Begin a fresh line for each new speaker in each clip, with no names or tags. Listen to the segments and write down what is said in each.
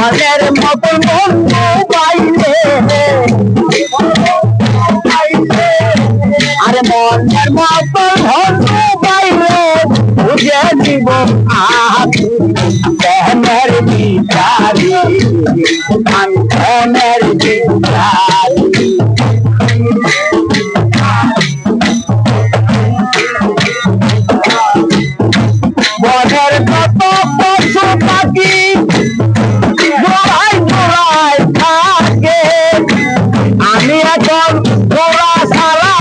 মনের মতন বন্ধু পাইলে আরে মনের মতন বন্ধু পাইলে বুঝে দিব প্রেমের বিচারি আমি প্রেমের বিচারি বনের কত পশু পাখি আমি এখন তোরা সারা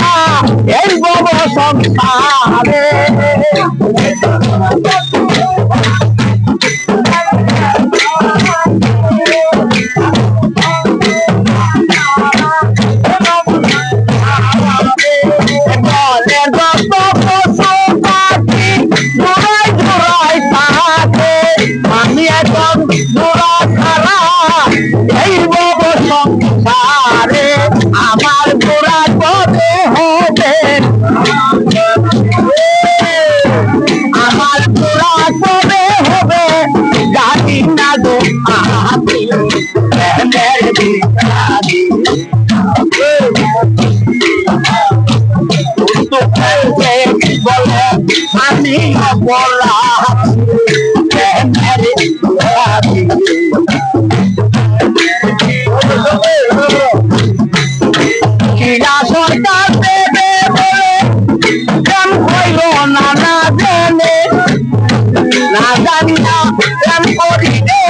এই বব সংসারে আমি এখন তোরা সারা এই বব সংসারে আমার গোড়া কবে হবে আমার গোড়া কবে হবে জানি না গো আমি প্রেমের বিচারি বলে আমি অপরাধ প্রেমের বিচারি সরকার দেবে বলে কেন হইল না না জেনে না জানি না কেন করি রে